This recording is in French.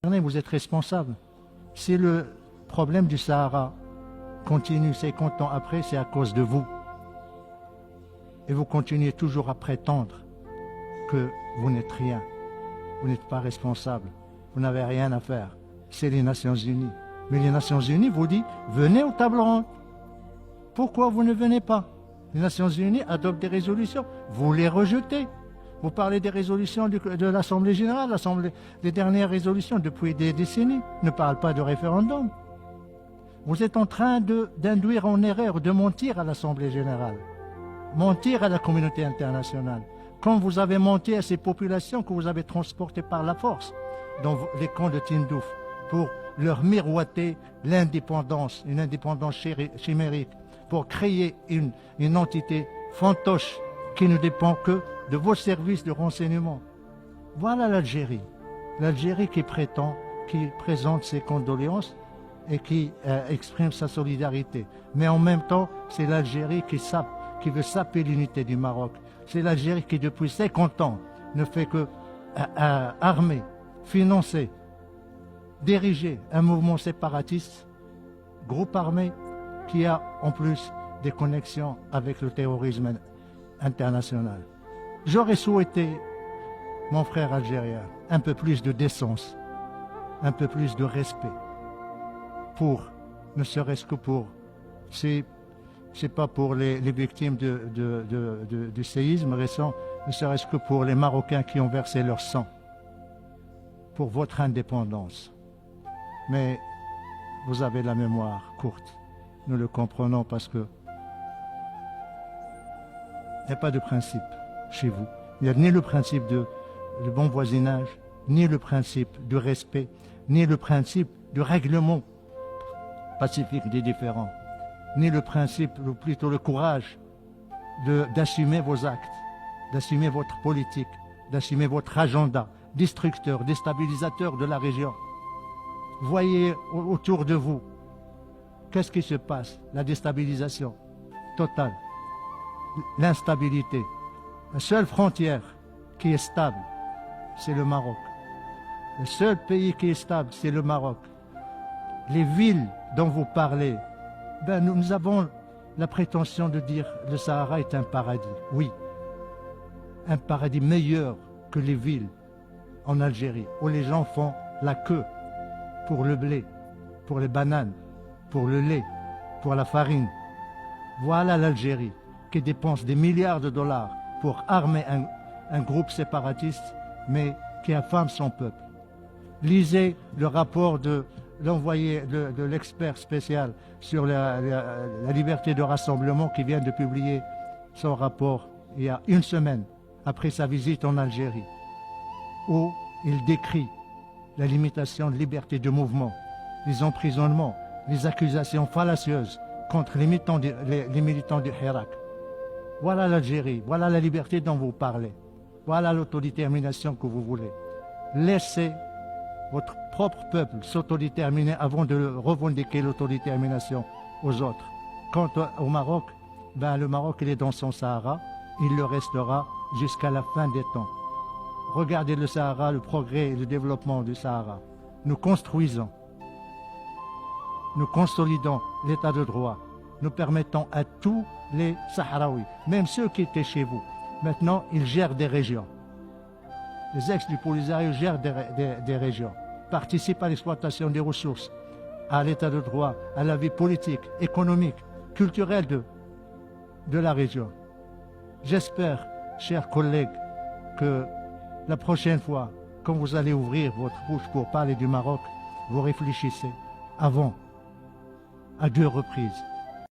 Vous êtes responsable. Si le problème du Sahara continue 50 ans après, c'est à cause de vous. Et vous continuez toujours à prétendre que vous n'êtes rien. Vous n'êtes pas responsable. Vous n'avez rien à faire. C'est les Nations Unies. Mais les Nations Unies vous disent, venez aux tables rondes. Pourquoi vous ne venez pas? Les Nations Unies adoptent des résolutions. Vous les rejetez. Vous parlez des résolutions de l'Assemblée générale. Les dernières résolutions depuis des décennies ne parlent pas de référendum. Vous êtes en train d'induire en erreur, de mentir à l'Assemblée générale, mentir à la communauté internationale. Comme vous avez menti à ces populations que vous avez transportées par la force dans les camps de Tindouf pour leur miroiter l'indépendance, une indépendance chimérique, pour créer une entité fantoche qui ne dépend que de vos services de renseignement. Voilà l'Algérie. L'Algérie qui présente ses condoléances et qui exprime sa solidarité. Mais en même temps, c'est l'Algérie qui veut saper l'unité du Maroc. C'est l'Algérie qui, depuis 50 ans, ne fait que armer, financer, diriger un mouvement séparatiste, groupe armé, qui a en plus des connexions avec le terrorisme international. J'aurais souhaité, mon frère algérien, un peu plus de décence, un peu plus de respect, ne serait-ce que pour, c'est pas pour les victimes du séisme récent, ne serait-ce que pour les Marocains qui ont versé leur sang, pour votre indépendance. Mais vous avez la mémoire courte. Nous le comprenons parce que il n'y a pas de principe chez vous. Il n'y a ni le principe de bon voisinage, ni le principe de respect, ni le principe de règlement pacifique des différends, ni le principe, ou plutôt le courage d'assumer vos actes, d'assumer votre politique, d'assumer votre agenda destructeur, déstabilisateur de la région. Voyez autour de vous, qu'est-ce qui se passe? La déstabilisation totale, l'instabilité. La seule frontière qui est stable, c'est le Maroc. Le seul pays qui est stable, c'est le Maroc. Les villes dont vous parlez, nous avons la prétention de dire que le Sahara est un paradis. Oui, un paradis meilleur que les villes en Algérie, où les gens font la queue pour le blé, pour les bananes, pour le lait, pour la farine. Voilà l'Algérie qui dépense des milliards de dollars pour armer un groupe séparatiste, mais qui affame son peuple. Lisez le rapport de l'envoyé de l'expert spécial sur la liberté de rassemblement qui vient de publier son rapport il y a une semaine après sa visite en Algérie, où il décrit la limitation de liberté de mouvement, les emprisonnements, les accusations fallacieuses contre les militants du Hirak. Voilà l'Algérie, voilà la liberté dont vous parlez, voilà l'autodétermination que vous voulez. Laissez votre propre peuple s'autodéterminer avant de revendiquer l'autodétermination aux autres. Quant au Maroc, le Maroc il est dans son Sahara, il le restera jusqu'à la fin des temps. Regardez le Sahara, le progrès et le développement du Sahara. Nous construisons, nous consolidons l'état de droit, nous permettons à tous les Sahraouis, même ceux qui étaient chez vous, maintenant ils gèrent des régions. Les ex du Polisario gèrent des régions, participent à l'exploitation des ressources, à l'état de droit, à la vie politique, économique, culturelle de la région. J'espère, chers collègues, que la prochaine fois, quand vous allez ouvrir votre bouche pour parler du Maroc, vous réfléchissez avant, à 2 reprises.